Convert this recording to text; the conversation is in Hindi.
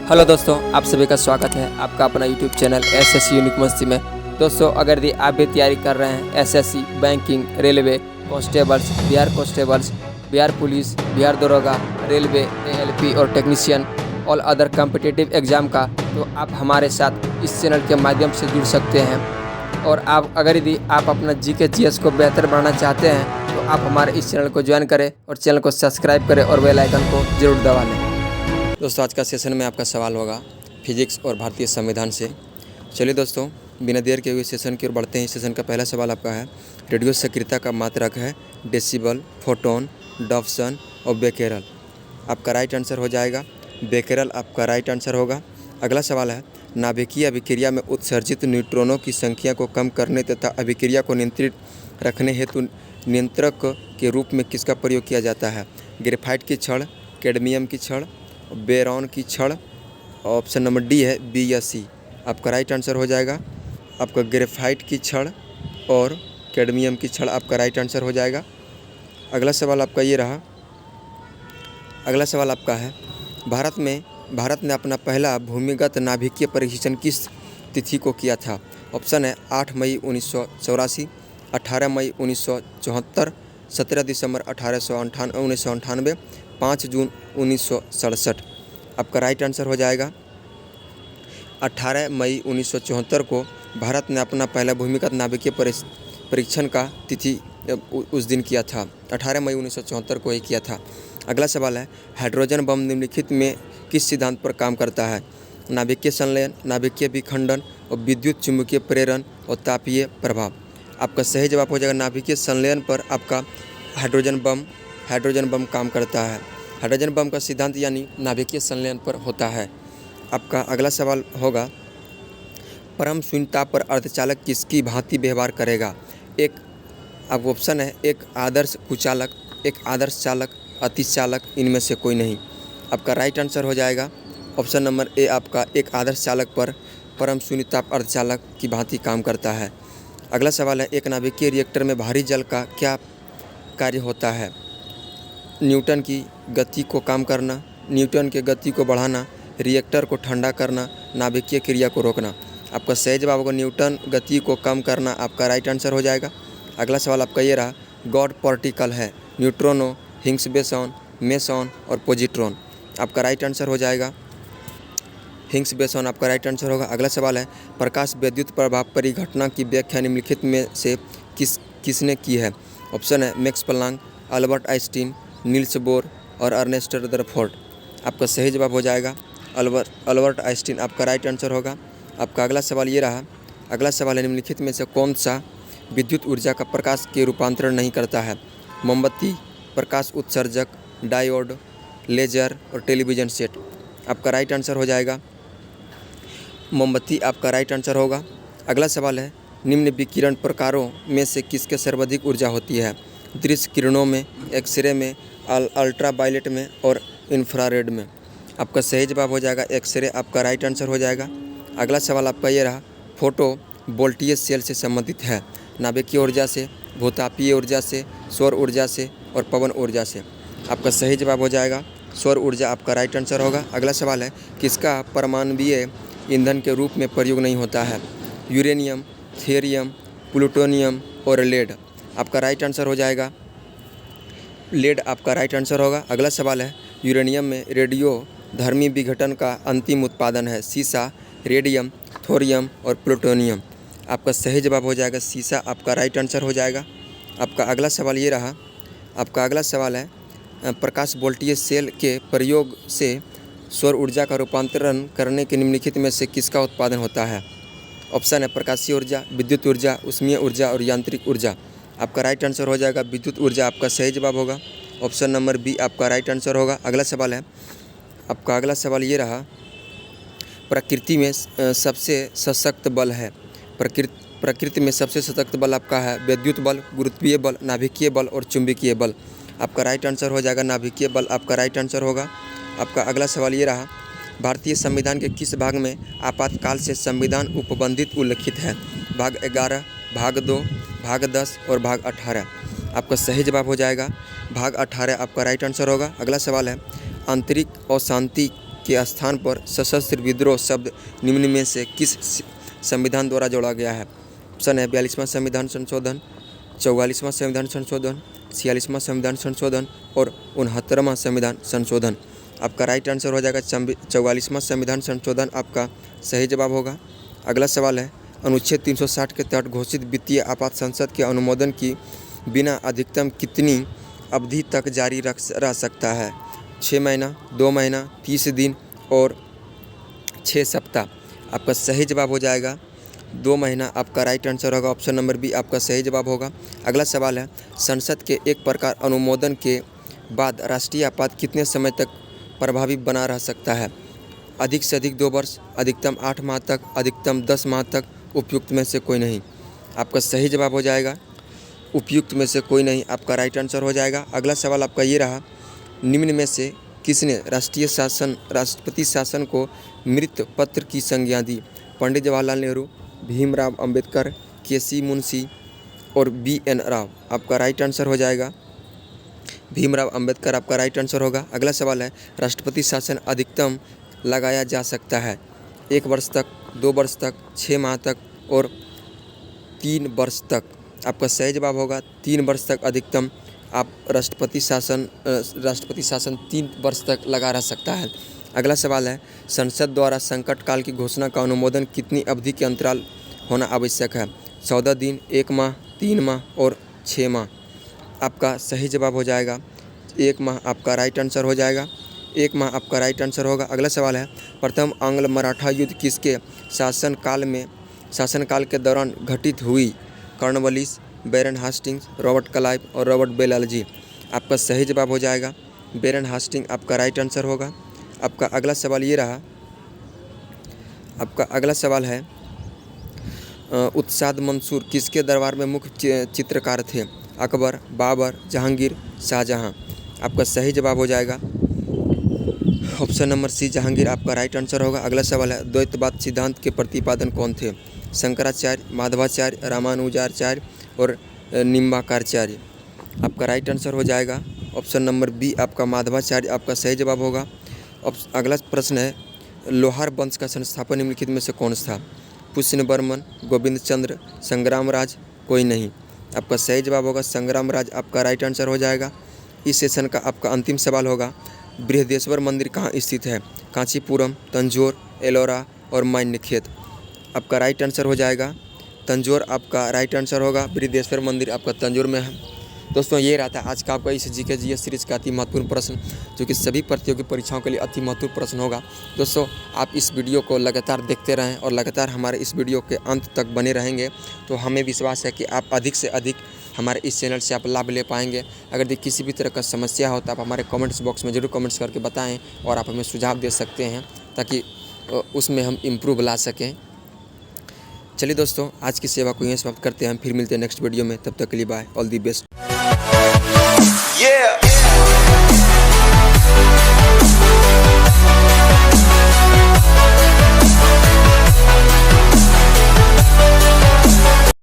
हेलो दोस्तों, आप सभी का स्वागत है आपका अपना यूट्यूब चैनल एसएससी यूनिक मस्ती में। दोस्तों, अगर यदि आप भी तैयारी कर रहे हैं SSC, banking, railway, constables, Bihar police, Bihar दरोगा, रेलवे, एएलपी और technician all other competitive exam का, तो आप हमारे साथ इस चैनल के माध्यम से जुड़ सकते हैं। और यदि आप अपना जीके जीएस को बेहतर बनाना चाहते हैं तो आप हमारे इस चैनल को ज्वाइन करें और चैनल को सब्सक्राइब करें और बेल आइकन को जरूर दबा लें। दोस्तों, आज का सेशन में आपका सवाल होगा फिजिक्स और भारतीय संविधान से। चलिए दोस्तों, बिना देर के हुए सेशन की ओर बढ़ते हैं। सेशन का पहला सवाल आपका है, रेडियो सक्रियता का मात्रक है डेसिबल, फोटोन, डॉप्सन और बेकेरल। आपका राइट आंसर हो जाएगा बेकेरल, आपका राइट आंसर होगा। अगला सवाल है, नाभिकीय अभिक्रिया में उत्सर्जित न्यूट्रॉनों की संख्या को कम करने तथा अभिक्रिया को नियंत्रित रखने हेतु नियंत्रक के रूप में किसका प्रयोग किया जाता है? ग्रेफाइट की छड़, कैडमियम की छड़, बेरॉन की छड़। ऑप्शन नंबर डी है बी या सी। आपका राइट आंसर हो जाएगा आपका ग्रेफाइट की छड़ और कैडमियम की छड़, आपका राइट आंसर हो जाएगा। अगला सवाल आपका ये रहा। अगला सवाल आपका है, भारत ने अपना पहला भूमिगत नाभिकीय परीक्षण किस तिथि को किया था? ऑप्शन है 8 मई 1984, 18 मई 1974, 17 दिसंबर 1998, 5 जून 1967। आपका राइट आंसर हो जाएगा 18 मई 1974 को भारत ने अपना पहला भूमिगत नाभिकीय परीक्षण का तिथि उस दिन किया था। 18 मई 1974 को ही किया था। अगला सवाल है, हाइड्रोजन बम निम्नलिखित में किस सिद्धांत पर काम करता है? नाभिकीय संलयन, नाभिकीय विखंडन और विद्युत चुंबकीय प्रेरण और तापीय प्रभाव। आपका सही जवाब हो जाएगा नाभिकीय संलयन पर आपका हाइड्रोजन बम काम करता है। हाइड्रोजन बम का सिद्धांत यानी नाभिकीय संलयन पर होता है। आपका अगला सवाल होगा, परम शून्यता पर अर्धचालक किसकी भांति व्यवहार करेगा? एक अब ऑप्शन है, एक आदर्श कुचालक, एक आदर्श चालक, अतिचालक, इनमें से कोई नहीं। आपका राइट आंसर हो जाएगा ऑप्शन नंबर ए, आपका एक आदर्श चालक पर परम शून्यता अर्धचालक की भांति काम करता है। अगला सवाल है, एक नाभिकीय रिएक्टर में भारी जल का क्या कार्य होता है? न्यूटन की गति को कम करना, न्यूटन के गति को बढ़ाना, रिएक्टर को ठंडा करना, नाभिकीय क्रिया को रोकना। आपका सही जवाब होगा न्यूटन गति को कम करना, आपका राइट आंसर हो जाएगा। अगला सवाल आपका ये रहा, गॉड पार्टिकल है न्यूट्रॉनो, हिग्स बोसॉन, मेसॉन और पॉजिट्रॉन। आपका राइट आंसर हो जाएगा हिग्स बोसॉन, आपका राइट आंसर होगा। अगला सवाल है, प्रकाश विद्युत प्रभाव परिघटना की व्याख्या निम्नलिखित में से किसने की है? ऑप्शन है max Planck, Albert Einstein, Niels Bohr और अर्नेस्ट रदरफोर्ड। आपका सही जवाब हो जाएगा अल्बर्ट आइंस्टीन, आपका राइट आंसर होगा। आपका अगला सवाल ये रहा। अगला सवाल है, निम्नलिखित में से कौन सा विद्युत ऊर्जा का प्रकाश के रूपांतरण नहीं करता है? मोमबत्ती, प्रकाश उत्सर्जक, डायोड, लेजर और टेलीविज़न सेट। आपका राइट आंसर हो जाएगा मोमबत्ती, आपका राइट आंसर होगा। अगला सवाल है, निम्न विकिरण प्रकारों में से किसके सर्वाधिक ऊर्जा होती है? दृश्य किरणों में, एक्सरे में, अल्ट्रावायलेट में और इंफ्रारेड में। आपका सही जवाब हो जाएगा एक्सरे, आपका राइट आंसर हो जाएगा। अगला सवाल आपका ये रहा, फोटो वोल्टेज सेल से संबंधित है? नाभिकीय ऊर्जा से, भूतापीय ऊर्जा से, सौर ऊर्जा से और पवन ऊर्जा से। आपका सही जवाब हो जाएगा सौर ऊर्जा, आपका राइट आंसर होगा। अगला सवाल है, किसका परमाणुीय ईंधन के रूप में प्रयोग नहीं होता है? यूरेनियम, थेरियम, प्लूटोनियम और लेड। आपका राइट आंसर हो जाएगा लेड, आपका राइट आंसर होगा। अगला सवाल है, यूरेनियम में रेडियोधर्मी विघटन का अंतिम उत्पादन है? सीसा, रेडियम, थोरियम और प्लूटोनियम। आपका सही जवाब हो जाएगा सीसा, आपका राइट आंसर हो जाएगा। आपका अगला सवाल ये रहा। आपका अगला सवाल है, प्रकाश वोल्टेज सेल के प्रयोग से सौर ऊर्जा का रूपांतरण करने के निम्नलिखित में से किसका उत्पादन होता है? ऑप्शन है प्रकाशीय ऊर्जा, विद्युत ऊर्जा, ऊष्मीय ऊर्जा और यांत्रिक ऊर्जा। आपका राइट आंसर हो जाएगा विद्युत ऊर्जा, आपका सही जवाब होगा ऑप्शन नंबर बी, आपका राइट आंसर होगा। अगला सवाल है, आपका अगला सवाल ये रहा, प्रकृति में सबसे सशक्त बल है? प्रकृति में सबसे सशक्त बल आपका है विद्युत बल, गुरुत्वीय बल, नाभिकीय बल और चुंबकीय बल। आपका राइट आंसर हो जाएगा नाभिकीय बल, आपका राइट आंसर होगा। आपका अगला सवाल ये रहा, भारतीय संविधान के किस भाग में आपातकाल से संविधान उपबंधित उल्लिखित है? भाग 11, भाग 2, भाग 10 और भाग 18। आपका सही जवाब हो जाएगा भाग 18, आपका राइट आंसर होगा। अगला सवाल है, आंतरिक अशांति के स्थान पर सशस्त्र विद्रोह शब्द निम्न में से किस संविधान द्वारा जोड़ा गया है? ऑप्शन है 42वां संविधान संशोधन, 44वां संविधान संशोधन, 46वां संविधान संशोधन और 69वां संविधान संशोधन। आपका राइट आंसर हो जाएगा 44वां संविधान संशोधन आपका सही जवाब होगा। अगला सवाल है, अनुच्छेद 360 के तहत घोषित वित्तीय आपात संसद के अनुमोदन की बिना अधिकतम कितनी अवधि तक जारी रह सकता है? 6 महीना, 2 महीना, 30 दिन और 6 सप्ताह। आपका सही जवाब हो जाएगा 2 महीना। आपका राइट आंसर होगा ऑप्शन नंबर बी आपका सही जवाब होगा। अगला सवाल है, संसद के एक प्रकार अनुमोदन के बाद राष्ट्रीय आपात कितने समय तक प्रभावी बना रह सकता है? अधिक से अधिक 2 वर्ष, अधिकतम 8 माह तक, अधिकतम 10 माह तक, उपयुक्त में से कोई नहीं। आपका सही जवाब हो जाएगा उपयुक्त में से कोई नहीं। आपका राइट आंसर हो जाएगा। अगला सवाल आपका ये रहा, निम्न में से किसने राष्ट्रपति शासन को मृत पत्र की संज्ञा दी? पंडित जवाहरलाल नेहरू, भीमराव अंबेडकर, केसी मुंशी और BN राव। आपका राइट आंसर हो जाएगा भीमराव अंबेडकर। आपका राइट आंसर होगा। अगला सवाल है, राष्ट्रपति शासन अधिकतम लगाया जा सकता है 1 वर्ष तक, 2 वर्ष तक, 6 माह तक और 3 वर्ष तक। आपका सही जवाब होगा 3 वर्ष तक अधिकतम आप राष्ट्रपति शासन 3 वर्ष तक लगा रह सकता है। अगला सवाल है, संसद द्वारा संकट काल की घोषणा का अनुमोदन कितनी अवधि के अंतराल होना आवश्यक है? 14 दिन, 1 माह, 3 माह और 6 माह। आपका सही जवाब हो जाएगा 1 माह। आपका राइट आंसर हो जाएगा 1 माह। आपका राइट आंसर होगा। अगला सवाल है, प्रथम आंग्ल मराठा युद्ध किसके शासनकाल के दौरान घटित हुई? कॉर्नवालिस, बैरन हास्टिंग्स, रॉबर्ट क्लाइव और रॉबर्ट बेलालजी। आपका सही जवाब हो जाएगा बैरन हास्टिंग। आपका राइट आंसर होगा। आपका अगला सवाल ये रहा, आपका अगला सवाल है, उत्साद मंसूर किसके दरबार में मुख्य चित्रकार थे? अकबर, बाबर, जहांगीर, शाहजहां। आपका सही जवाब हो जाएगा ऑप्शन नंबर सी जहांगीर। आपका राइट आंसर होगा। अगला सवाल है, द्वैतवाद सिद्धांत के प्रतिपादन कौन थे? शंकराचार्य, माधवाचार्य, रामानुजाचार्य और निम्बाकारचार्य। आपका राइट आंसर हो जाएगा ऑप्शन नंबर बी आपका माधवाचार्य। आपका सही जवाब होगा। अगला प्रश्न है, लोहार वंश का संस्थापक निम्नलिखित में से कौन था? पुष्य वर्मन, गोविंद चंद्र, संग्रामराज, कोई नहीं। आपका सही जवाब होगा संग्रामराज। आपका राइट आंसर हो जाएगा। इस सेशन का आपका अंतिम सवाल होगा, बृहदेश्वर मंदिर कहाँ स्थित है? कांचीपुरम, तंजौर, एलोरा और मान्यखेत। आपका राइट आंसर हो जाएगा तंजौर। आपका राइट आंसर होगा। बृहदेश्वर मंदिर आपका तंजौर में है। दोस्तों ये रहा था आज का आपका इस GK GS सीरीज़ का अति महत्वपूर्ण प्रश्न, जो कि सभी प्रतियोगी परीक्षाओं के लिए अति महत्वपूर्ण प्रश्न होगा। दोस्तों आप इस वीडियो को लगातार देखते रहें और लगातार हमारे इस वीडियो के अंत तक बने रहेंगे, तो हमें विश्वास है कि आप अधिक से अधिक हमारे इस चैनल से आप लाभ ले पाएंगे। अगर किसी भी तरह का समस्या हो तो आप हमारे कमेंट्स बॉक्स में ज़रूर कमेंट्स करके बताएँ और आप हमें सुझाव दे सकते हैं, ताकि उसमें हम इम्प्रूव ला सकें। चलिए दोस्तों, आज की सेवा को यहीं समाप्त करते हैं। हम फिर मिलते हैं नेक्स्ट वीडियो में। तब तक के लिए बाय, ऑल दी बेस्ट।